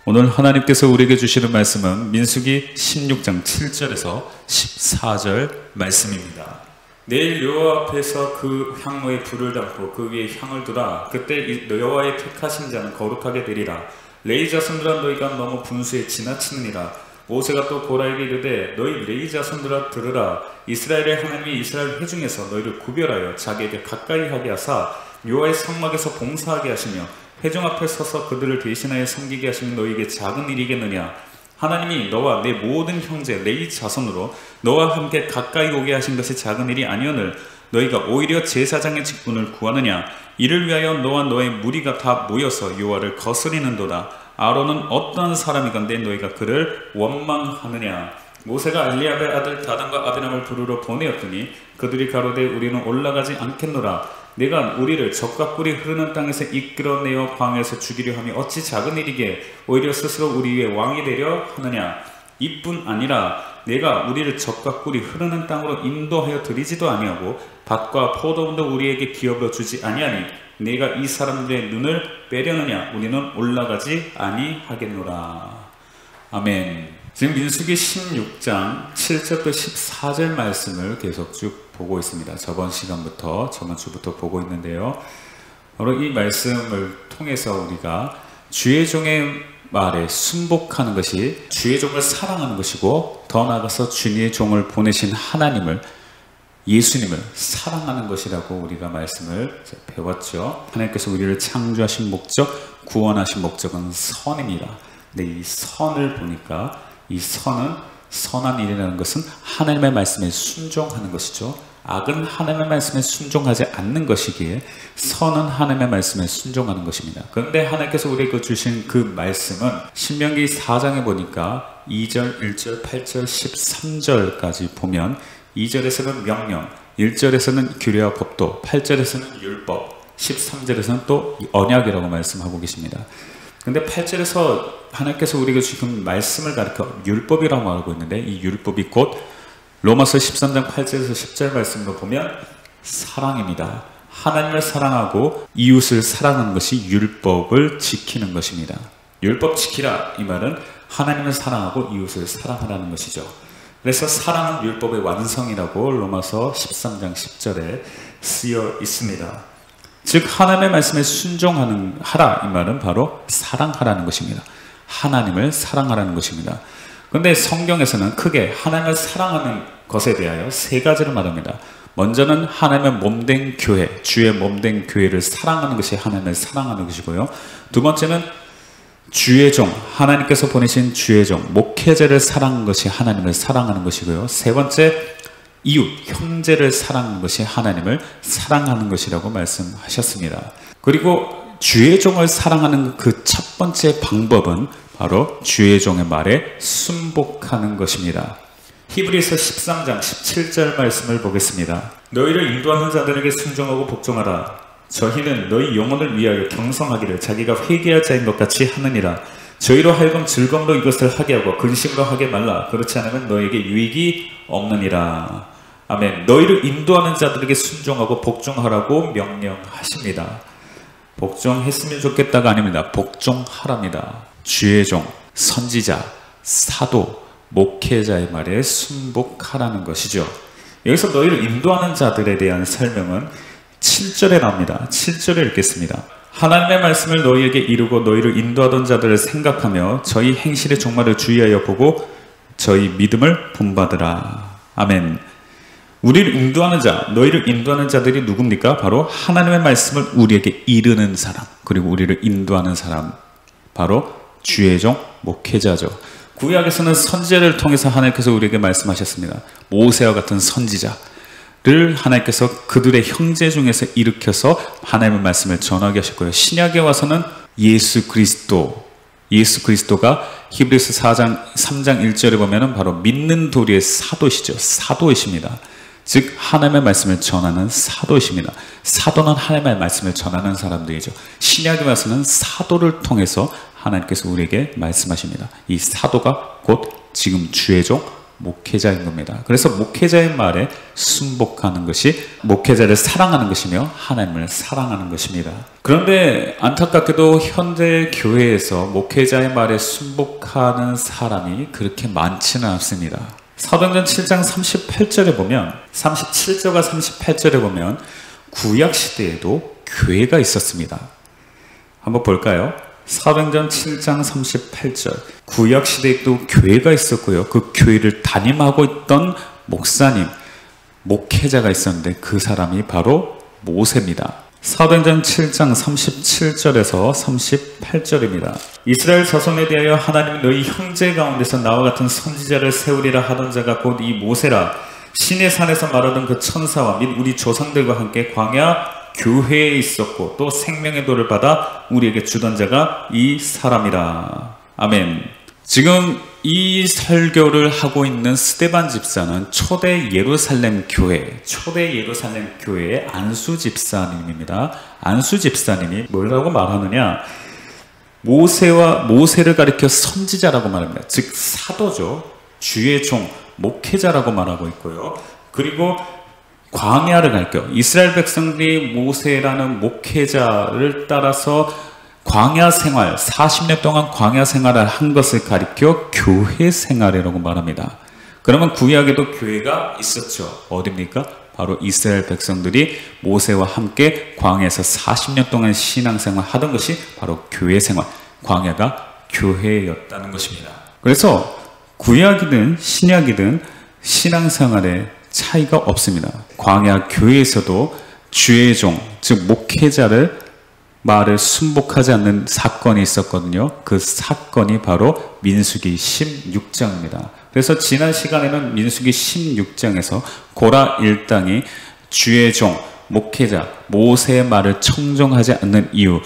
오늘 하나님께서 우리에게 주시는 말씀은 민수기 16장 7절에서 14절 말씀입니다. 내일 여호와 앞에서 그 향로에 불을 담고 그 위에 향을 두라. 그때 여호와의 택하신 자는 거룩하게 되리라. 레위 자손들아 너희가 너무 분수에 지나치느니라. 모세가 또 고라에게 이르되 너희 레위 자손들아 들으라. 이스라엘의 하나님이 이스라엘 회중에서 너희를 구별하여 자기에게 가까이 하게 하사 여호와의 성막에서 봉사하게 하시며 회중 앞에 서서 그들을 대신하여 섬기게 하시면 너희에게 작은 일이겠느냐. 하나님이 너와 내 모든 형제 레위 자손으로 너와 함께 가까이 오게 하신 것이 작은 일이 아니오늘 너희가 오히려 제사장의 직분을 구하느냐. 이를 위하여 너와 너의 무리가 다 모여서 여호와를 거스리는도다. 아론은 어떠한 사람이건대 너희가 그를 원망하느냐. 모세가 엘리압의 아들 다단과 아비람을 부르러 보내었더니 그들이 가로되 우리는 올라가지 않겠노라. 내가 우리를 적과 꿀이 흐르는 땅에서 이끌어내어 광야에서 죽이려 하며 어찌 작은 일이게 오히려 스스로 우리 위에 왕이 되려 하느냐. 이뿐 아니라 내가 우리를 적과 꿀이 흐르는 땅으로 인도하여 드리지도 아니하고 밭과 포도원도 우리에게 기업으로 주지 아니하니 내가 이 사람들의 눈을 빼려느냐. 우리는 올라가지 아니하겠노라. 아멘. 지금 민수기 16장 7절부터 14절 말씀을 계속 쭉 보고 있습니다. 저번 주부터 보고 있는데요. 바로 이 말씀을 통해서 우리가 주의 종의 말에 순복하는 것이 주의 종을 사랑하는 것이고, 더 나아가서 주의 종을 보내신 하나님을, 예수님을 사랑하는 것이라고 우리가 말씀을 배웠죠. 하나님께서 우리를 창조하신 목적, 구원하신 목적은 선입니다. 근데 이 선을 보니까 이 선한 일이라는 것은 하나님의 말씀에 순종하는 것이죠. 악은 하나님의 말씀에 순종하지 않는 것이기에 선은 하나님의 말씀에 순종하는 것입니다. 그런데 하나님께서 우리에게 주신 그 말씀은 신명기 4장에 보니까 2절, 1절, 8절, 13절까지 보면 2절에서는 명령, 1절에서는 규례와 법도, 8절에서는 율법, 13절에서는 또 언약이라고 말씀하고 계십니다. 근데 8절에서 하나님께서 우리에게 지금 말씀을 가르쳐 율법이라고 말하고 있는데, 이 율법이 곧 로마서 13장 8절에서 10절 말씀으로 보면 사랑입니다. 하나님을 사랑하고 이웃을 사랑하는 것이 율법을 지키는 것입니다. 율법 지키라, 이 말은 하나님을 사랑하고 이웃을 사랑하라는 것이죠. 그래서 사랑은 율법의 완성이라고 로마서 13장 10절에 쓰여 있습니다. 즉 하나님의 말씀에 순종하라, 이 말은 바로 사랑하라는 것입니다. 하나님을 사랑하라는 것입니다. 그런데 성경에서는 크게 하나님을 사랑하는 것에 대하여 세 가지를 말합니다. 먼저는 하나님의 몸된 교회, 주의 몸된 교회를 사랑하는 것이 하나님을 사랑하는 것이고요. 두 번째는 주의 종, 하나님께서 보내신 주의 종, 목회자를 사랑하는 것이 하나님을 사랑하는 것이고요. 세 번째, 이웃, 형제를 사랑하는 것이 하나님을 사랑하는 것이라고 말씀하셨습니다. 그리고 주의 종을 사랑하는 그 첫 번째 방법은 바로 주의 종의 말에 순복하는 것입니다. 히브리서 13장 17절 말씀을 보겠습니다. 너희를 인도하는 자들에게 순종하고 복종하라. 저희는 너희 영혼을 위하여 경성하기를 자기가 회개할 자인 것 같이 하느니라. 저희로 하여금 즐거움으로 이것을 하게 하고 근심으로 하게 말라. 그렇지 않으면 너에게 유익이 없느니라. 아멘. 너희를 인도하는 자들에게 순종하고 복종하라고 명령하십니다. 복종했으면 좋겠다가 아닙니다. 복종하랍니다. 주의 종, 선지자, 사도, 목회자의 말에 순복하라는 것이죠. 여기서 너희를 인도하는 자들에 대한 설명은 7절에 나옵니다. 7절에 읽겠습니다. 하나님의 말씀을 너희에게 이루고 너희를 인도하던 자들을 생각하며 저희 행실의 종말을 주의하여 보고 저희 믿음을 본받으라. 아멘. 우리를 인도하는 자, 너희를 인도하는 자들이 누굽니까? 바로 하나님의 말씀을 우리에게 이르는 사람, 그리고 우리를 인도하는 사람, 바로 주의 종, 목회자죠. 구약에서는 선지자를 통해서 하나님께서 우리에게 말씀하셨습니다. 모세와 같은 선지자를 하나님께서 그들의 형제 중에서 일으켜서 하나님의 말씀을 전하게 하셨고요. 신약에 와서는 예수 그리스도가 히브리서 3장 1절에 보면 바로 믿는 도리의 사도시죠. 사도이십니다. 즉 하나님의 말씀을 전하는 사도이십니다. 사도는 하나님의 말씀을 전하는 사람들이죠. 신약에 와서는 사도를 통해서 하나님께서 우리에게 말씀하십니다. 이 사도가 곧 지금 주의 종, 목회자인 겁니다. 그래서 목회자의 말에 순복하는 것이 목회자를 사랑하는 것이며 하나님을 사랑하는 것입니다. 그런데 안타깝게도 현대 교회에서 목회자의 말에 순복하는 사람이 그렇게 많지는 않습니다. 사도행전 7장 38절에 보면 37절과 38절에 보면 구약 시대에도 교회가 있었습니다. 한번 볼까요? 사도행전 7장 38절 구약 시대에도 교회가 있었고요. 그 교회를 담임하고 있던 목사님, 목회자가 있었는데 그 사람이 바로 모세입니다. 사도행전 7장 37절에서 38절입니다. 이스라엘 자손에 대하여 하나님은 너희 형제 가운데서 나와 같은 선지자를 세우리라 하던 자가 곧 이 모세라. 시내 산에서 말하던 그 천사와 및 우리 조상들과 함께 광야 교회에 있었고 또 생명의 도를 받아 우리에게 주던 자가 이 사람이라. 아멘. 지금 이 설교를 하고 있는 스데반 집사는 초대 예루살렘 교회의 안수 집사님입니다. 안수 집사님이 뭐라고 말하느냐? 모세를 가리켜 선지자라고 말합니다. 즉 사도죠. 주의 종, 목회자라고 말하고 있고요. 그리고 광야를 가리켜 이스라엘 백성들이 모세라는 목회자를 따라서 광야 생활 40년 동안 광야 생활을 한 것을 가리켜 교회 생활이라고 말합니다. 그러면 구약에도 교회가 있었죠. 어디입니까? 바로 이스라엘 백성들이 모세와 함께 광야에서 40년 동안 신앙생활 하던 것이 바로 교회 생활, 광야가 교회였다는 것입니다. 그래서 구약이든 신약이든 신앙생활에 차이가 없습니다. 광야 교회에서도 주의 종, 즉 목회자를 말을 순복하지 않는 사건이 있었거든요. 그 사건이 바로 민수기 16장입니다. 그래서 지난 시간에는 민수기 16장에서 고라 일당이 주의 종, 목회자, 모세의 말을 청종하지 않는 이유,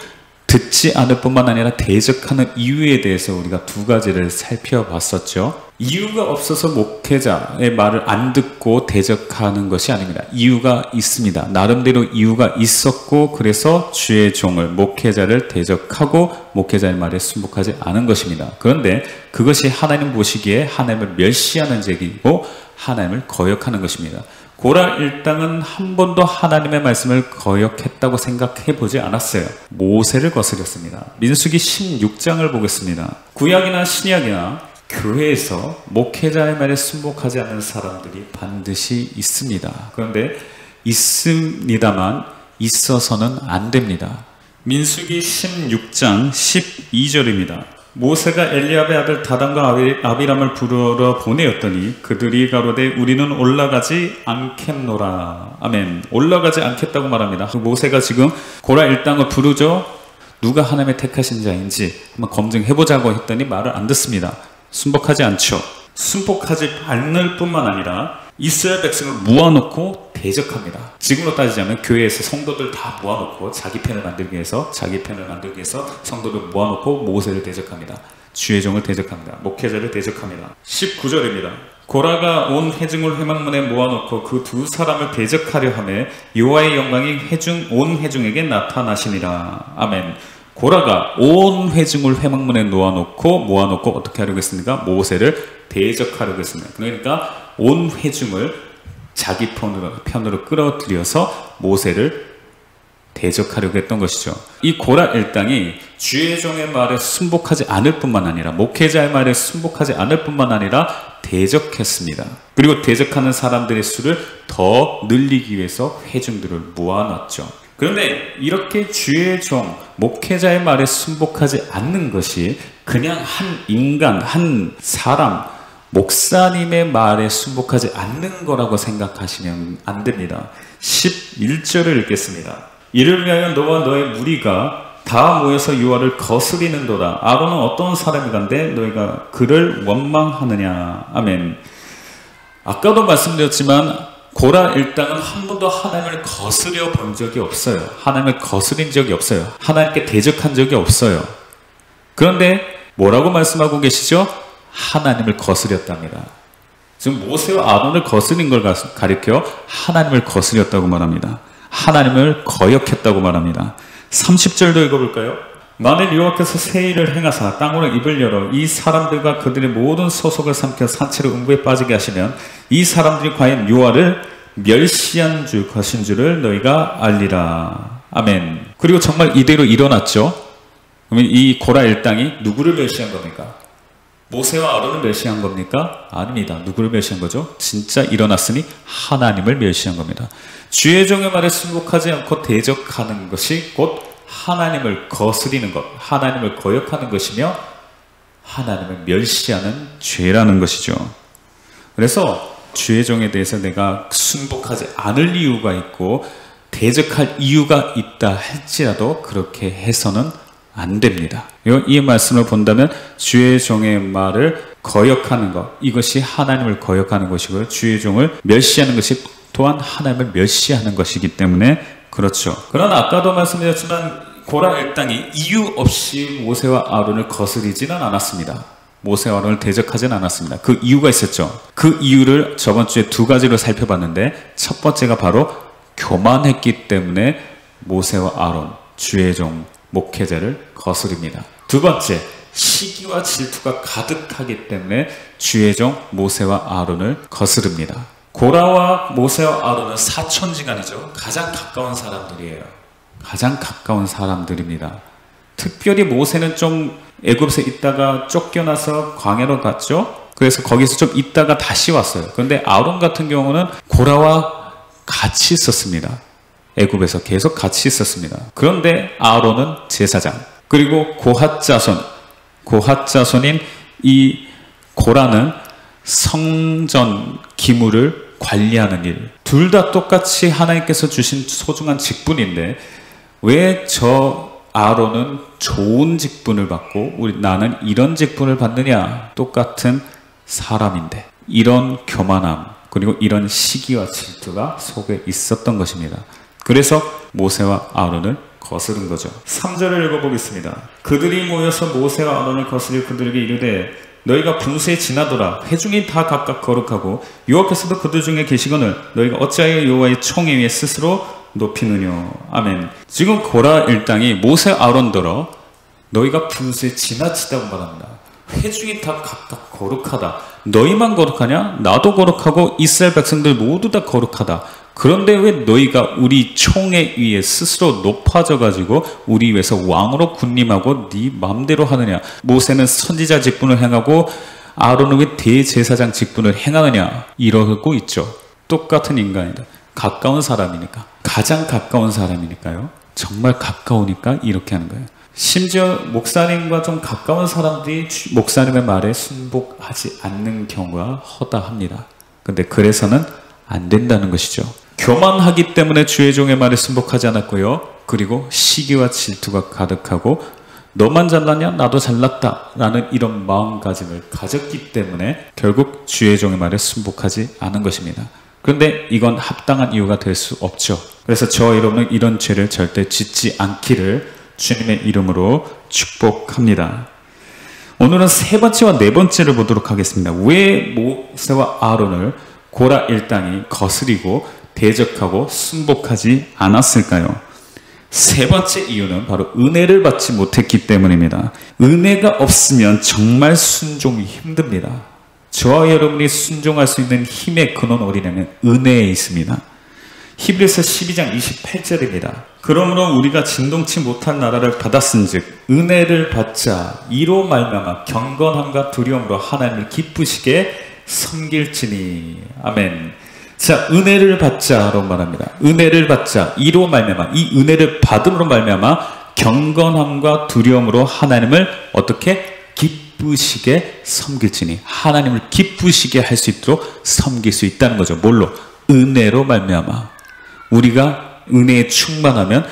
듣지 않을 뿐만 아니라 대적하는 이유에 대해서 우리가 두 가지를 살펴봤었죠. 이유가 없어서 목회자의 말을 안 듣고 대적하는 것이 아닙니다. 이유가 있습니다. 나름대로 이유가 있었고 그래서 주의 종을, 목회자를 대적하고 목회자의 말에 순복하지 않은 것입니다. 그런데 그것이 하나님 보시기에 하나님을 멸시하는 죄이고 하나님을 거역하는 것입니다. 고라 일당은 한 번도 하나님의 말씀을 거역했다고 생각해 보지 않았어요. 모세를 거스렸습니다. 민수기 16장을 보겠습니다. 구약이나 신약이나 교회에서 목회자의 말에 순복하지 않는 사람들이 반드시 있습니다. 그런데 있습니다만 있어서는 안 됩니다. 민수기 16장 12절입니다. 모세가 엘리압의 아들 다단과 아비람을 부르러 보내었더니 그들이 가로되 우리는 올라가지 않겠노라. 아멘. 올라가지 않겠다고 말합니다. 모세가 지금 고라 일당을 부르죠. 누가 하나님의 택하신 자인지 한번 검증해보자고 했더니 말을 안 듣습니다. 순복하지 않죠. 순복하지 않을 뿐만 아니라 이스라엘 백성을 모아놓고 대적합니다. 지금으로 따지자면 교회에서 성도들 다 모아놓고 자기 편을 만들기 위해서 성도들 모아놓고 모세를 대적합니다. 주의 종을 대적합니다. 목회자를 대적합니다. 19절입니다. 고라가 온 회중을 회막문에 모아놓고 그 두 사람을 대적하려 하매 여호와의 영광이 온 회중에게 나타나시니라. 아멘. 고라가 온 회중을 회막문에 모아놓고 어떻게 하려고 했습니까? 모세를 대적하려고 했습니다. 그러니까 온 회중을 자기 편으로 끌어들여서 모세를 대적하려고 했던 것이죠. 이 고라 일당이 주의 종의 말에 순복하지 않을 뿐만 아니라 목회자의 말에 순복하지 않을 뿐만 아니라 대적했습니다. 그리고 대적하는 사람들의 수를 더 늘리기 위해서 회중들을 모아놨죠. 그런데 이렇게 주의 종, 목회자의 말에 순복하지 않는 것이 그냥 한 인간, 한 사람, 목사님의 말에 순복하지 않는 거라고 생각하시면 안 됩니다. 11절을 읽겠습니다. 이를 위하여 너와 너의 무리가 다 모여서 여호와를 거스리는도다. 아론은 어떤 사람이간데 너희가 그를 원망하느냐. 아멘. 아까도 말씀드렸지만 고라 일당은 한 번도 하나님을 거스려 본 적이 없어요. 하나님을 거스린 적이 없어요. 하나님께 대적한 적이 없어요. 그런데 뭐라고 말씀하고 계시죠? 하나님을 거스렸답니다. 지금 모세와 아론을 거스린 걸 가리켜 하나님을 거스렸다고 말합니다. 하나님을 거역했다고 말합니다. 30절도 읽어볼까요? 만일 여호와께서 새 일을 행하사 땅으로 입을 열어 이 사람들과 그들의 모든 소속을 삼켜 산채로 음부에 빠지게 하시면 이 사람들이 과연 여호와를 멸시한 것인 줄을 너희가 알리라. 아멘. 그리고 정말 이대로 일어났죠. 그러면 이 고라 일당이 누구를 멸시한 겁니까? 모세와 아론을 멸시한 겁니까? 아닙니다. 누구를 멸시한 거죠? 진짜 일어났으니 하나님을 멸시한 겁니다. 주의 종의 말에 순복하지 않고 대적하는 것이 곧 하나님을 거스리는 것, 하나님을 거역하는 것이며 하나님을 멸시하는 죄라는 것이죠. 그래서 주의 종에 대해서 내가 순복하지 않을 이유가 있고 대적할 이유가 있다 할지라도 그렇게 해서는 안 됩니다. 이 말씀을 본다면 주의 종의 말을 거역하는 것, 이것이 하나님을 거역하는 것이고요. 주의 종을 멸시하는 것이 또한 하나님을 멸시하는 것이기 때문에 그렇죠. 그러나 아까도 말씀드렸지만 고라 일당이 이유 없이 모세와 아론을 거스리지는 않았습니다. 모세와 아론을 대적하지는 않았습니다. 그 이유가 있었죠. 그 이유를 저번 주에 두 가지로 살펴봤는데 첫 번째가 바로 교만했기 때문에 모세와 아론, 주의 종, 목회자를 거스립니다. 두 번째, 시기와 질투가 가득하기 때문에 주의 종 모세와 아론을 거스릅니다. 고라와 모세와 아론은 사촌지간이죠. 가장 가까운 사람들이에요. 가장 가까운 사람들입니다. 특별히 모세는 좀 애굽에서 있다가 쫓겨나서 광야로 갔죠. 그래서 거기서 좀 있다가 다시 왔어요. 그런데 아론 같은 경우는 고라와 같이 있었습니다. 애굽에서 계속 같이 있었습니다. 그런데 아론은 제사장, 그리고 고핫 자손인 이 고라는 성전 기물을 관리하는 일, 둘 다 똑같이 하나님께서 주신 소중한 직분인데 왜 저 아론은 좋은 직분을 받고 나는 이런 직분을 받느냐? 똑같은 사람인데 이런 교만함 그리고 이런 시기와 질투가 속에 있었던 것입니다. 그래서 모세와 아론을 거스른 거죠. 3절을 읽어보겠습니다. 그들이 모여서 모세와 아론을 거스려 그들에게 이르되 너희가 분수에 지나도라. 회중이 다 각각 거룩하고 여호와께서도 그들 중에 계시거늘 너희가 어찌하여 여호와의 총에 위에 스스로 높이느뇨. 아멘. 지금 고라 일당이 모세 아론더러 너희가 분수에 지나치다고 말합니다. 회중이 다 각각 거룩하다. 너희만 거룩하냐? 나도 거룩하고 이스라엘 백성들 모두 다 거룩하다. 그런데 왜 너희가 우리 총에 위에 스스로 높아져 가지고 우리 위해서 왕으로 군림하고 네 마음대로 하느냐? 모세는 선지자 직분을 행하고 아론은 왜 대제사장 직분을 행하느냐? 이러고 있죠. 똑같은 인간이다. 가까운 사람이니까, 가장 가까운 사람이니까요. 정말 가까우니까 이렇게 하는 거예요. 심지어 목사님과 좀 가까운 사람들이 목사님의 말에 순복하지 않는 경우가 허다합니다. 근데 그래서는 안 된다는 것이죠. 교만하기 때문에 주의 종의 말에 순복하지 않았고요. 그리고 시기와 질투가 가득하고 너만 잘났냐? 나도 잘났다 라는 이런 마음가짐을 가졌기 때문에 결국 주의 종의 말에 순복하지 않은 것입니다. 그런데 이건 합당한 이유가 될 수 없죠. 그래서 저와 여러분은 이런 죄를 절대 짓지 않기를 주님의 이름으로 축복합니다. 오늘은 세 번째와 네 번째를 보도록 하겠습니다. 왜 모세와 아론을 고라 일당이 거스리고 대적하고 순복하지 않았을까요? 세 번째 이유는 바로 은혜를 받지 못했기 때문입니다. 은혜가 없으면 정말 순종이 힘듭니다. 저와 여러분이 순종할 수 있는 힘의 근원 어디냐면 은혜에 있습니다. 히브리서 12장 28절입니다. 그러므로 우리가 진동치 못한 나라를 받았은즉 은혜를 받자 이로 말미암아 경건함과 두려움으로 하나님을 기쁘시게 섬길지니. 아멘. 자, 은혜를 받자로 말합니다. 은혜를 받자 이로 말미암아, 이 은혜를 받음으로 말미암아 경건함과 두려움으로 하나님을 어떻게 기쁘시게 섬길지니. 하나님을 기쁘시게 할 수 있도록 섬길 수 있다는 거죠. 뭘로? 은혜로 말미암아. 우리가 은혜에 충만하면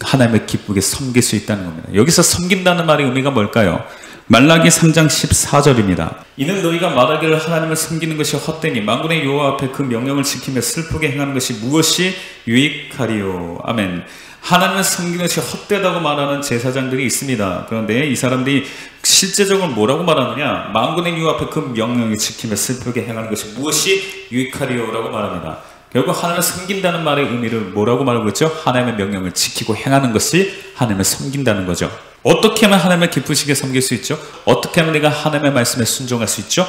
하나님을 기쁘게 섬길 수 있다는 겁니다. 여기서 섬긴다는 말의 의미가 뭘까요? 말라기 3장 14절입니다. 이는 너희가 말하기를 하나님을 섬기는 것이 헛되니 만군의 여호와 앞에 그 명령을 지키며 슬프게 행하는 것이 무엇이 유익하리요. 아멘. 하나님을 섬기는 것이 헛되다고 말하는 제사장들이 있습니다. 그런데 이 사람들이 실제적으로 뭐라고 말하느냐? 만군의 여호와 앞에 그 명령을 지키며 슬프게 행하는 것이 무엇이 유익하리요 라고 말합니다. 결국 하나님을 섬긴다는 말의 의미를 뭐라고 말하고 있죠? 하나님의 명령을 지키고 행하는 것이 하나님을 섬긴다는 거죠. 어떻게 하면 하나님을 기쁘시게 섬길 수 있죠? 어떻게 하면 내가 하나님의 말씀에 순종할 수 있죠?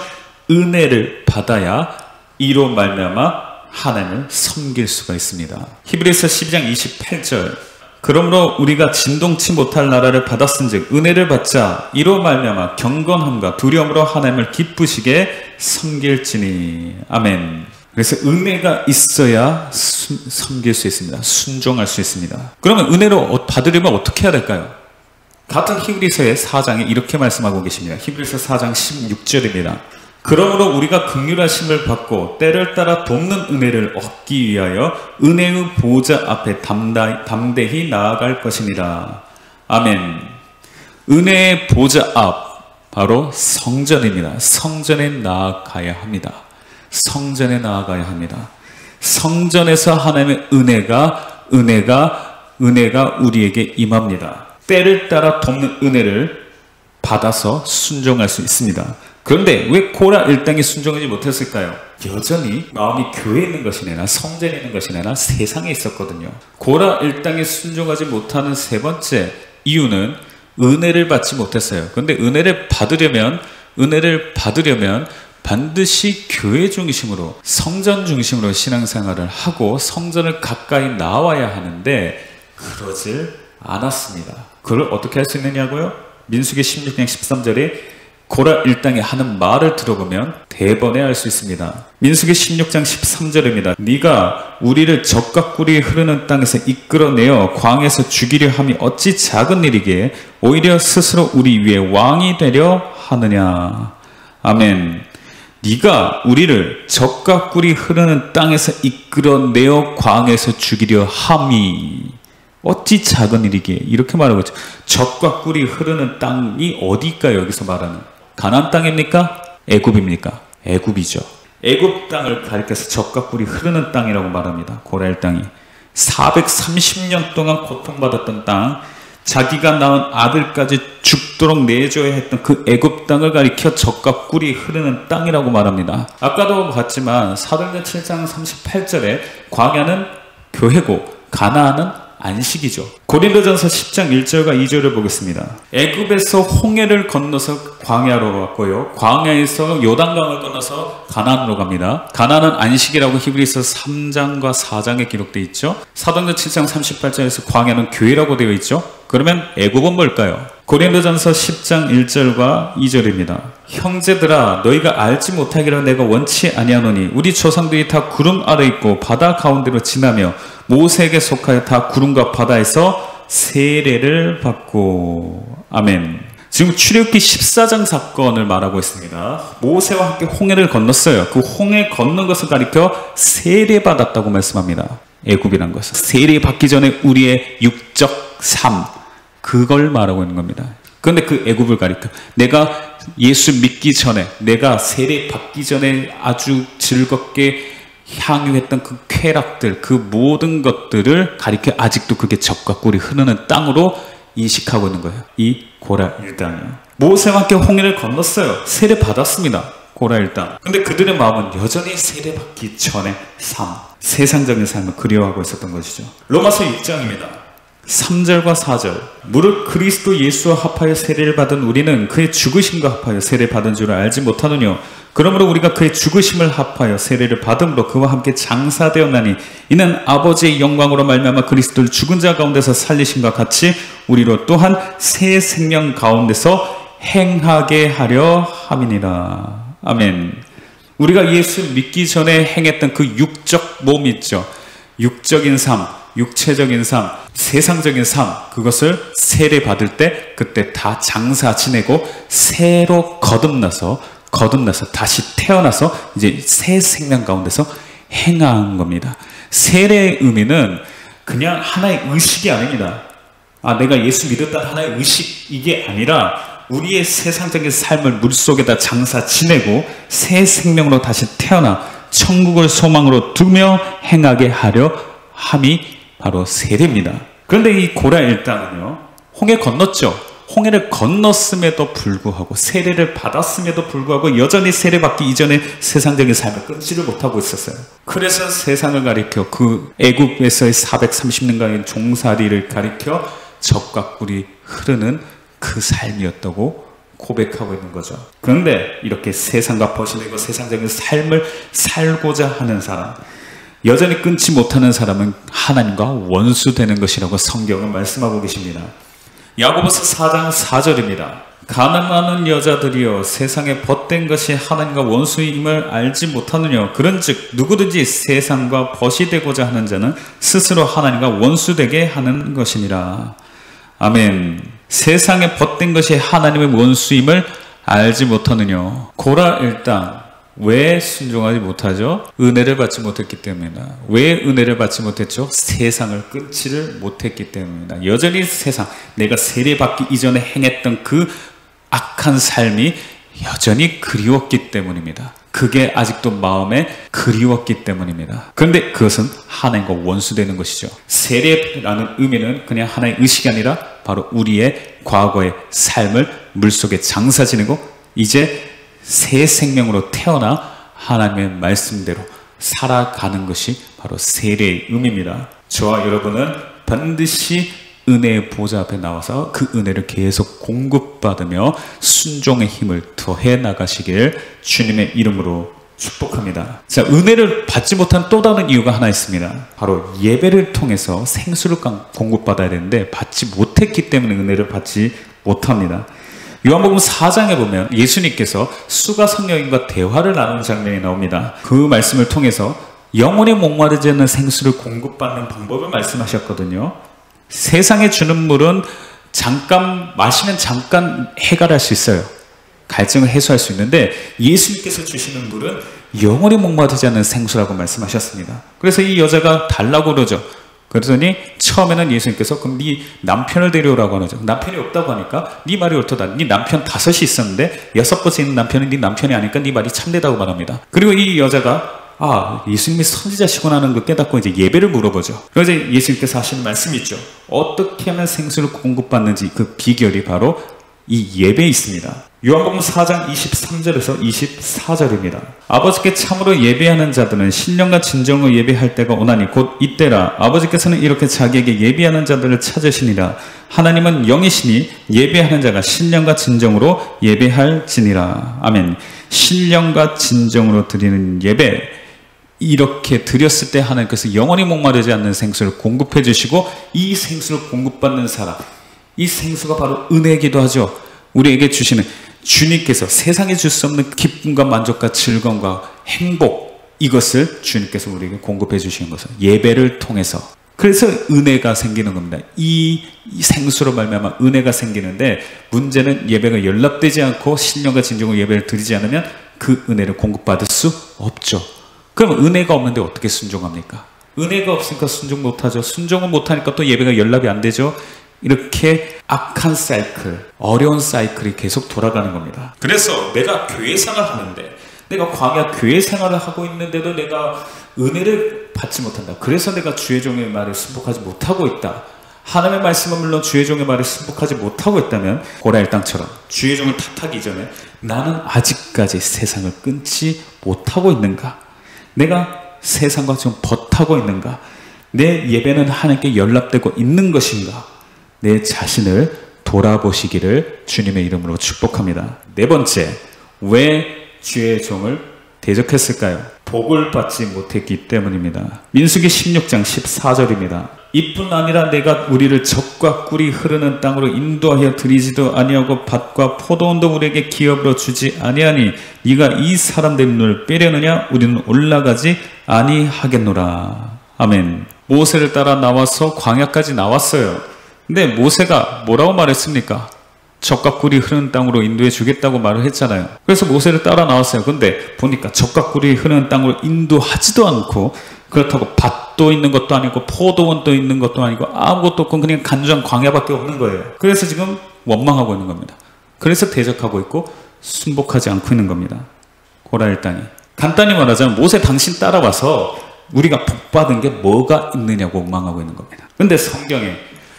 은혜를 받아야 이로 말미암아 하나님을 섬길 수가 있습니다. 히브리서 12장 28절 그러므로 우리가 진동치 못할 나라를 받았은즉 은혜를 받자 이로 말미암아 경건함과 두려움으로 하나님을 기쁘시게 섬길지니. 아멘. 그래서 은혜가 있어야 섬길 수 있습니다. 순종할 수 있습니다. 그러면 은혜를 받으려면 어떻게 해야 될까요? 같은 히브리서의 4장에 이렇게 말씀하고 계십니다. 히브리서 4장 16절입니다. 그러므로 우리가 긍휼하심을 받고 때를 따라 돕는 은혜를 얻기 위하여 은혜의 보좌 앞에 담대히 나아갈 것입니다. 아멘. 은혜의 보좌 앞 바로 성전입니다. 성전에 나아가야 합니다. 성전에 나아가야 합니다. 성전에서 하나님의 은혜가 우리에게 임합니다. 때를 따라 돕는 은혜를 받아서 순종할 수 있습니다. 그런데 왜 고라 일당이 순종하지 못했을까요? 여전히 마음이 교회에 있는 것이나 성전에 있는 것이나 세상에 있었거든요. 고라 일당이 순종하지 못하는 세 번째 이유는 은혜를 받지 못했어요. 그런데 은혜를 받으려면 반드시 교회 중심으로 성전 중심으로 신앙생활을 하고 성전을 가까이 나와야 하는데 그러질 않았습니다. 그걸 어떻게 할 수 있느냐고요? 민수기 16장 13절에 고라 일당이 하는 말을 들어보면 대번에 알 수 있습니다. 민수기 16장 13절입니다. 네가 우리를 적과 꿀이 흐르는 땅에서 이끌어내어 광야에서 죽이려 함이 어찌 작은 일이기에 오히려 스스로 우리 위에 왕이 되려 하느냐. 아멘. 네가 우리를 적과 꿀이 흐르는 땅에서 이끌어내어 광야에서 죽이려 함이 어찌 작은 일이기에 이렇게 말하고 있죠. 적과 꿀이 흐르는 땅이 어디일까요? 여기서 말하는 가나안 땅입니까? 애굽입니까? 애굽이죠. 애굽 땅을 가리켜서 적과 꿀이 흐르는 땅이라고 말합니다. 고라일 땅이 430년 동안 고통받았던 땅, 자기가 낳은 아들까지 죽도록 내줘야 했던 그 애굽 땅을 가리켜 적과 꿀이 흐르는 땅이라고 말합니다. 아까도 봤지만 사도행전 7장 38절에 광야는 교회고 가나안은 안식이죠. 고린도전서 10장 1절과 2절을 보겠습니다. 애굽에서 홍해를 건너서 광야로 왔고요. 광야에서 요단강을 건너서 가나안으로 갑니다. 가나안은 안식이라고 히브리서 3장과 4장에 기록되어 있죠. 사도행전 7장 38절에서 광야는 교회라고 되어 있죠. 그러면 애굽은 뭘까요? 고린도전서 10장 1절과 2절입니다. 형제들아 너희가 알지 못하기를 내가 원치 아니하노니 우리 조상들이 다 구름 아래 있고 바다 가운데로 지나며 모세에게 속하여 다 구름과 바다에서 세례를 받고. 아멘. 지금 출애굽기 14장 사건을 말하고 있습니다. 모세와 함께 홍해를 건넜어요. 그 홍해 건넌 것을 가리켜 세례받았다고 말씀합니다. 애굽이란 것은 세례받기 전에 우리의 육적 삶, 그걸 말하고 있는 겁니다. 그런데 그 애굽을 가리켜 내가 예수 믿기 전에, 내가 세례 받기 전에 아주 즐겁게 향유했던 그 쾌락들, 그 모든 것들을 가리켜 아직도 그게 적과 꿀이 흐르는 땅으로 인식하고 있는 거예요. 이 고라 일당이요. 모세와 함께 홍해를 건넜어요. 세례 받았습니다. 고라 일당. 근데 그들의 마음은 여전히 세례 받기 전의 삶, 세상적인 삶을 그리워하고 있었던 것이죠. 로마서 6장입니다. 3절과 4절. 무릇 그리스도 예수와 합하여 세례를 받은 우리는 그의 죽으심과 합하여 세례 받은 줄을 알지 못하느뇨. 그러므로 우리가 그의 죽으심을 합하여 세례를 받음으로 그와 함께 장사되었나니 이는 아버지의 영광으로 말미암아 그리스도를 죽은 자 가운데서 살리심과 같이 우리로 또한 새 생명 가운데서 행하게 하려 함이니라. 아멘. 우리가 예수 믿기 전에 행했던 그 육적 몸 있죠. 육적인 삶, 육체적인 삶, 세상적인 삶, 그것을 세례 받을 때 그때 다 장사 지내고 새로 거듭나서 다시 태어나서 이제 새 생명 가운데서 행한 겁니다. 세례의 의미는 그냥 하나의 의식이 아닙니다. 내가 예수 믿었다는 하나의 의식, 이게 아니라 우리의 세상적인 삶을 물속에다 장사 지내고 새 생명으로 다시 태어나 천국을 소망으로 두며 행하게 하려 함이 바로 세례입니다. 그런데 이 고라 일당은요, 홍해 건넜죠. 홍해를 건넜음에도 불구하고, 세례를 받았음에도 불구하고 여전히 세례받기 이전에 세상적인 삶을 끊지를 못하고 있었어요. 그래서 세상을 가리켜 그 애굽에서의 430년간의 종살이를 가리켜 적과 꿀이 흐르는 그 삶이었다고 고백하고 있는 거죠. 그런데 이렇게 세상과 벗어나고 세상적인 삶을 살고자 하는 사람, 여전히 끊지 못하는 사람은 하나님과 원수되는 것이라고 성경은 말씀하고 계십니다. 야고보서 4장 4절입니다. 가늠하는 여자들이여 세상에 벗된 것이 하나님과 원수임을 알지 못하느냐. 그런즉 누구든지 세상과 벗이 되고자 하는 자는 스스로 하나님과 원수되게 하는 것이니라. 아멘. 세상에 벗된 것이 하나님의 원수임을 알지 못하느냐. 고라 일당 왜 순종하지 못하죠? 은혜를 받지 못했기 때문이다. 왜 은혜를 받지 못했죠? 세상을 끊지를 못했기 때문이다. 여전히 세상, 내가 세례받기 이전에 행했던 그 악한 삶이 여전히 그리웠기 때문입니다. 그게 아직도 마음에 그리웠기 때문입니다. 그런데 그것은 하나님과 원수되는 것이죠. 세례라는 의미는 그냥 하나의 의식이 아니라 바로 우리의 과거의 삶을 물속에 장사 지내고 이제 새 생명으로 태어나 하나님의 말씀대로 살아가는 것이 바로 세례의 의미입니다. 저와 여러분은 반드시 은혜의 보좌 앞에 나와서 그 은혜를 계속 공급받으며 순종의 힘을 더해 나가시길 주님의 이름으로 축복합니다. 자, 은혜를 받지 못한 또 다른 이유가 하나 있습니다. 바로 예배를 통해서 생수를 공급받아야 되는데 받지 못했기 때문에 은혜를 받지 못합니다. 요한복음 4장에 보면 예수님께서 수가 성령님과 대화를 나누는 장면이 나옵니다. 그 말씀을 통해서 영원히 목마르지 않는 생수를 공급받는 방법을 말씀하셨거든요. 세상에 주는 물은 잠깐 마시면 잠깐 해결할 수 있어요. 갈증을 해소할 수 있는데 예수님께서 주시는 물은 영원히 목마르지 않는 생수라고 말씀하셨습니다. 그래서 이 여자가 달라고 그러죠. 그러더니 처음에는 예수님께서 그럼 네 남편을 데려오라고 하죠. 남편이 없다고 하니까 네 말이 옳도다. 네 남편 5이 있었는데 6번째 있는 남편은 네 남편이 아니니까 네 말이 참되다고 말합니다. 그리고 이 여자가 예수님이 선지자시구나 하는 걸 깨닫고 이제 예배를 물어보죠. 그래서 예수님께서 하시는 말씀이 있죠. 어떻게 하면 생수를 공급받는지 그 비결이 바로 이 예배에 있습니다. 요한복음 4장 23절에서 24절입니다. 아버지께 참으로 예배하는 자들은 신령과 진정으로 예배할 때가 오나니 곧 이때라. 아버지께서는 이렇게 자기에게 예배하는 자들을 찾으시니라. 하나님은 영이시니 예배하는 자가 신령과 진정으로 예배할지니라. 아멘. 신령과 진정으로 드리는 예배, 이렇게 드렸을 때 하나님께서 영원히 목마르지 않는 생수를 공급해 주시고 이 생수를 공급받는 사람, 이 생수가 바로 은혜이기도 하죠. 우리에게 주시는 주님께서 세상에 줄 수 없는 기쁨과 만족과 즐거움과 행복, 이것을 주님께서 우리에게 공급해 주시는 것은 예배를 통해서. 그래서 은혜가 생기는 겁니다. 이 생수로 말미암아 은혜가 생기는데 문제는 예배가 연락되지 않고 신령과 진정으로 예배를 드리지 않으면 그 은혜를 공급받을 수 없죠. 그럼 은혜가 없는데 어떻게 순종합니까? 은혜가 없으니까 순종 못하죠. 순종을 못하니까 또 예배가 연락이 안 되죠. 이렇게 악한 사이클, 어려운 사이클이 계속 돌아가는 겁니다. 그래서 내가 교회 생활을 하는데, 내가 광야 교회 생활을 하고 있는데도 내가 은혜를 받지 못한다. 그래서 내가 주의 종의 말에 순복하지 못하고 있다. 하나님의 말씀은 물론 주의 종의 말에 순복하지 못하고 있다면 고라일 땅처럼 주의 종을 탓하기 전에 나는 아직까지 세상을 끊지 못하고 있는가? 내가 세상과 지금 버타고 있는가? 내 예배는 하나님께 연락되고 있는 것인가? 내 자신을 돌아보시기를 주님의 이름으로 축복합니다. 네 번째, 왜 주의 종을 대적했을까요? 복을 받지 못했기 때문입니다. 민수기 16장 14절입니다. 이뿐 아니라 내가 우리를 젖과 꿀이 흐르는 땅으로 인도하여 드리지도 아니하고 밭과 포도원도 우리에게 기업으로 주지 아니하니 네가 이 사람들의 눈을 빼려느냐? 우리는 올라가지 아니하겠노라. 아멘. 모세를 따라 나와서 광야까지 나왔어요. 근데 모세가 뭐라고 말했습니까? 젖과 꿀이 흐르는 땅으로 인도해 주겠다고 말을 했잖아요. 그래서 모세를 따라 나왔어요. 근데 보니까 젖과 꿀이 흐르는 땅으로 인도하지도 않고, 그렇다고 밭도 있는 것도 아니고 포도원도 있는 것도 아니고 아무것도 없고 그냥 간주한 광야밖에 없는 거예요. 그래서 지금 원망하고 있는 겁니다. 그래서 대적하고 있고 순복하지 않고 있는 겁니다. 고라일 땅이. 간단히 말하자면 모세 당신 따라와서 우리가 복받은 게 뭐가 있느냐고 원망하고 있는 겁니다. 근데 성경에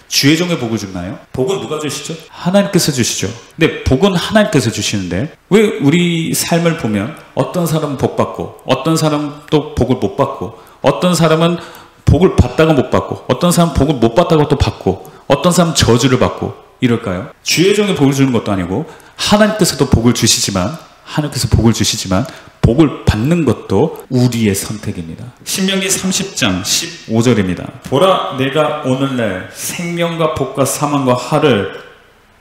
주의 종의 복을 주나요? 복은 누가 주시죠? 하나님께서 주시죠. 근데 복은 하나님께서 주시는데 왜 우리 삶을 보면 어떤 사람은 복 받고 어떤 사람은 또 복을 못 받고, 어떤 사람은 복을 받다가 못 받고, 어떤 사람은 복을 못 받다가 또 받고, 어떤 사람은 저주를 받고, 이럴까요? 주의 종에 복을 주는 것도 아니고 하나님께서도 복을 주시지만 복을 받는 것도 우리의 선택입니다. 신명기 30장 15절입니다. 보라, 내가 오늘날 생명과 복과 사망과 화를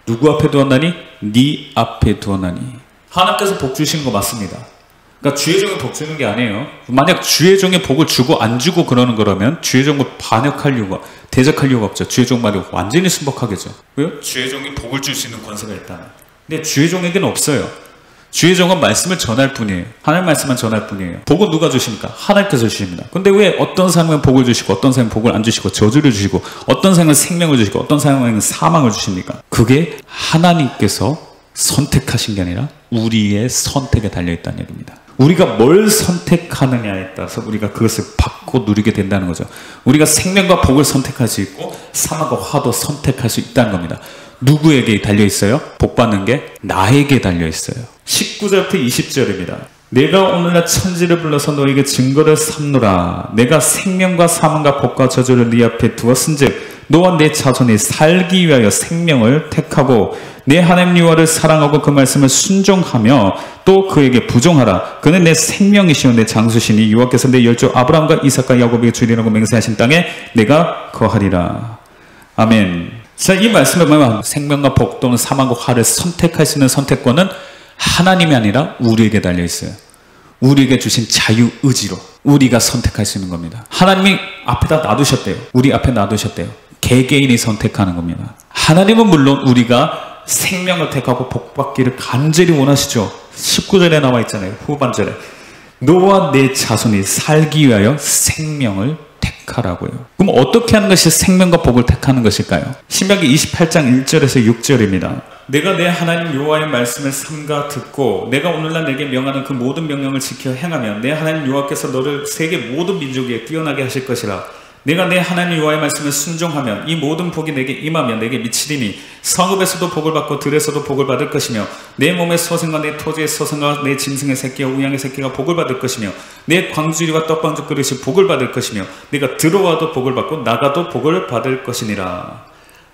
누구 앞에 두었나니? 네 앞에 두었나니. 하나님께서 복 주시는 거 맞습니다. 그러니까 주의 종에 복 주는 게 아니에요. 만약 주의 종에 복을 주고 안 주고 그러는 거라면 주의 종을 대적할 이유가 없죠. 주의 종 말이 완전히 순박하겠죠. 왜요? 주의 종이 복을 줄 수 있는 권세가 있다면. 근데 주의 종에게는 없어요. 주의 종은 말씀을 전할 뿐이에요. 하나님 말씀만 전할 뿐이에요. 복은 누가 주십니까? 하나님께서 주십니다. 근데 왜 어떤 사람은 복을 주시고 어떤 사람은 복을 안 주시고 저주를 주시고 어떤 사람은 생명을 주시고 어떤 사람은 사망을 주십니까? 그게 하나님께서 선택하신 게 아니라 우리의 선택에 달려있다는 얘기입니다. 우리가 뭘 선택하느냐에 따라서 우리가 그것을 받고 누리게 된다는 거죠. 우리가 생명과 복을 선택할 수 있고 사망과 화도 선택할 수 있다는 겁니다. 누구에게 달려있어요? 복 받는 게 나에게 달려있어요. 19절부터 20절입니다. 내가 오늘날 천지를 불러서 너에게 증거를 삼노라. 내가 생명과 사망과 복과 저주를 네 앞에 두었은즉 너와 내 자손이 살기 위하여 생명을 택하고 내 하나님 여호와를 사랑하고 그 말씀을 순종하며 또 그에게 부종하라. 그는 내 생명이시오 내 장수시니 여호와께서 내 열조 아브라함과 이삭과 야곱에게 주리라고 맹세하신 땅에 내가 거하리라. 아멘. 자, 이 말씀에 보면 생명과 복 또는 사망과 화를 선택할 수 있는 선택권은 하나님이 아니라 우리에게 달려있어요. 우리에게 주신 자유의지로 우리가 선택할 수 있는 겁니다. 하나님이 앞에다 놔두셨대요. 우리 앞에 놔두셨대요. 개개인이 선택하는 겁니다. 하나님은 물론 우리가 생명을 택하고 복받기를 간절히 원하시죠. 19절에 나와 있잖아요. 후반절에 너와 내 자손이 살기 위하여 생명을 택하라고요. 그럼 어떻게 하는 것이 생명과 복을 택하는 것일까요? 신명기 28장 1절에서 6절입니다. 내가 내 하나님 여호와의 말씀을 삼가 듣고 내가 오늘날 내게 명하는 그 모든 명령을 지켜 행하면 내 하나님 여호와께서 너를 세계 모든 민족 위에 뛰어나게 하실 것이라. 내가 내 하나님 여호와의 말씀을 순종하면 이 모든 복이 내게 임하면 내게 미치리니 성읍에서도 복을 받고 들에서도 복을 받을 것이며 내 몸의 소생과 내 토지의 소생과 내 짐승의 새끼와 우양의 새끼가 복을 받을 것이며 내 광주리와 떡방주 그릇이 복을 받을 것이며 내가 들어와도 복을 받고 나가도 복을 받을 것이니라.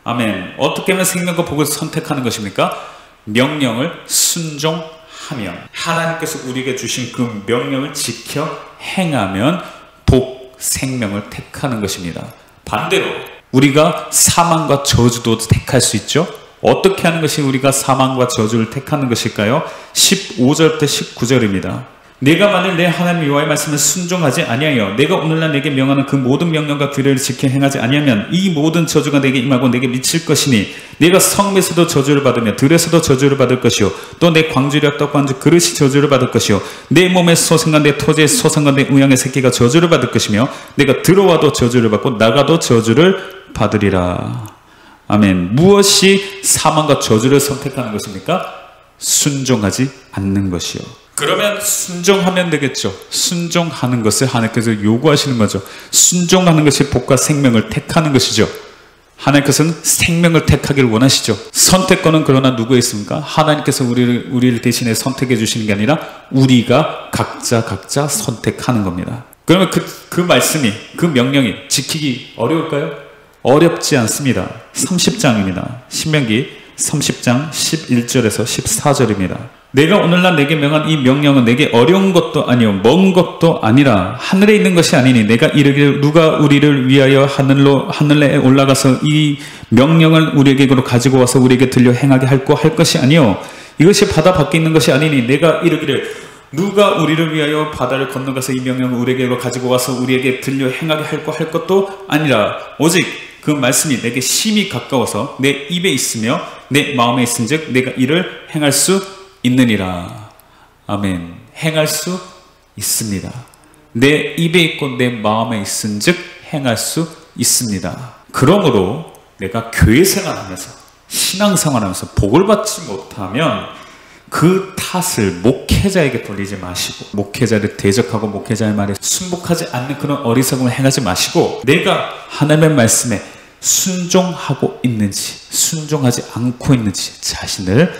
아멘. 어떻게 하면 생명과 복을 선택하는 것입니까? 명령을 순종하면, 하나님께서 우리에게 주신 그 명령을 지켜 행하면 복, 생명을 택하는 것입니다. 반대로 우리가 사망과 저주도 택할 수 있죠. 어떻게 하는 것이 우리가 사망과 저주를 택하는 것일까요? 15절부터 19절입니다. 내가 만일 내 하나님 여호와의 말씀을 순종하지 아니하여 내가 오늘날 내게 명하는 그 모든 명령과 규례를 지켜 행하지 아니하면 이 모든 저주가 내게 임하고 내게 미칠 것이니 내가 성에서도 저주를 받으며 들에서도 저주를 받을 것이요 또 내 광주리와 떡반주 그릇이 저주를 받을 것이요 내 몸의 소생과 내 토지의 소생과 내 우양의 새끼가 저주를 받을 것이며 내가 들어와도 저주를 받고 나가도 저주를 받으리라. 아멘. 무엇이 사망과 저주를 선택하는 것입니까? 순종하지 않는 것이요. 그러면 순종하면 되겠죠. 순종하는 것을 하나님께서 요구하시는 거죠. 순종하는 것이 복과 생명을 택하는 것이죠. 하나님께서는 생명을 택하기를 원하시죠. 선택권은 그러나 누구에 있습니까? 하나님께서 우리를 대신에 선택해 주시는 게 아니라 우리가 각자 선택하는 겁니다. 그러면 그 말씀이, 그 명령이 지키기 어려울까요? 어렵지 않습니다. 30장입니다. 신명기 30장 11절에서 14절입니다. 내가 오늘날 내게 명한 이 명령은 내게 어려운 것도 아니요 먼 것도 아니라 하늘에 있는 것이 아니니 내가 이르기를 누가 우리를 위하여 하늘에 올라가서 이 명령을 우리에게로 가지고 와서 우리에게 들려 행하게 할 것이 아니요 이것이 바다 밖에 있는 것이 아니니 내가 이르기를 누가 우리를 위하여 바다를 건너가서 이 명령을 우리에게로 가지고 와서 우리에게 들려 행하게 할 것도 아니라 오직 그 말씀이 내게 심히 가까워서 내 입에 있으며 내 마음에 있은즉 내가 이를 행할 수 있느니라. 아멘. 행할 수 있습니다. 내 입에 있고 내 마음에 있은즉 행할 수 있습니다. 그러므로 내가 교회 생활하면서 신앙생활하면서 복을 받지 못하면 그 탓을 목회자에게 돌리지 마시고 목회자를 대적하고 목회자의 말에 순복하지 않는 그런 어리석음을 행하지 마시고 내가 하나님의 말씀에 순종하고 있는지 순종하지 않고 있는지 자신을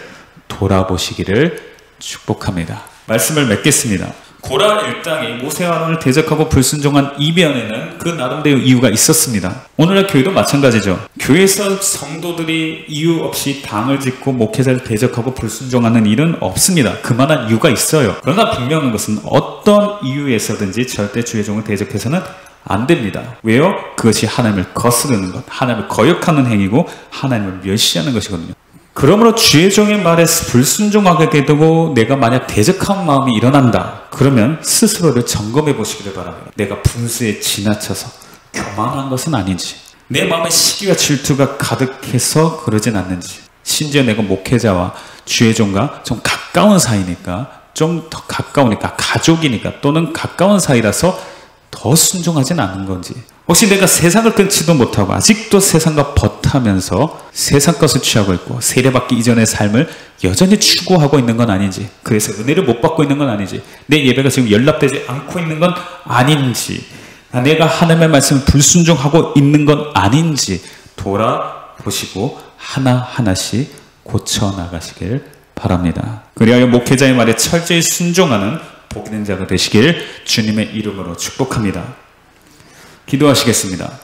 돌아보시기를 축복합니다. 말씀을 맺겠습니다. 고라 일당이 모세와 아론을 대적하고 불순종한 이면에는 그 나름대로 이유가 있었습니다. 오늘날 교회도 마찬가지죠. 교회에서 성도들이 이유 없이 당을 짓고 목회자를 대적하고 불순종하는 일은 없습니다. 그만한 이유가 있어요. 그러나 분명한 것은 어떤 이유에서든지 절대 주의 종을 대적해서는 안 됩니다. 왜요? 그것이 하나님을 거스르는 것, 하나님을 거역하는 행위고 하나님을 멸시하는 것이거든요. 그러므로 주의 종의 말에 불순종하게 되고 내가 만약 대적한 마음이 일어난다. 그러면 스스로를 점검해 보시기를 바랍니다. 내가 분수에 지나쳐서 교만한 것은 아닌지, 내 마음에 시기와 질투가 가득해서 그러진 않는지, 심지어 내가 목회자와 주의 종과 좀 가까운 사이니까, 좀 더 가까우니까, 가족이니까 또는 가까운 사이라서 더 순종하진 않은 건지, 혹시 내가 세상을 끊지도 못하고 아직도 세상과 버타면서 세상 것을 취하고 있고 세례받기 이전의 삶을 여전히 추구하고 있는 건 아닌지, 그래서 은혜를 못 받고 있는 건 아닌지, 내 예배가 지금 연락되지 않고 있는 건 아닌지, 내가 하나님의 말씀을 불순종하고 있는 건 아닌지 돌아보시고 하나하나씩 고쳐나가시길 바랍니다. 그리하여 목회자의 말에 철저히 순종하는 복된 자가 되시길 주님의 이름으로 축복합니다. 기도하시겠습니다.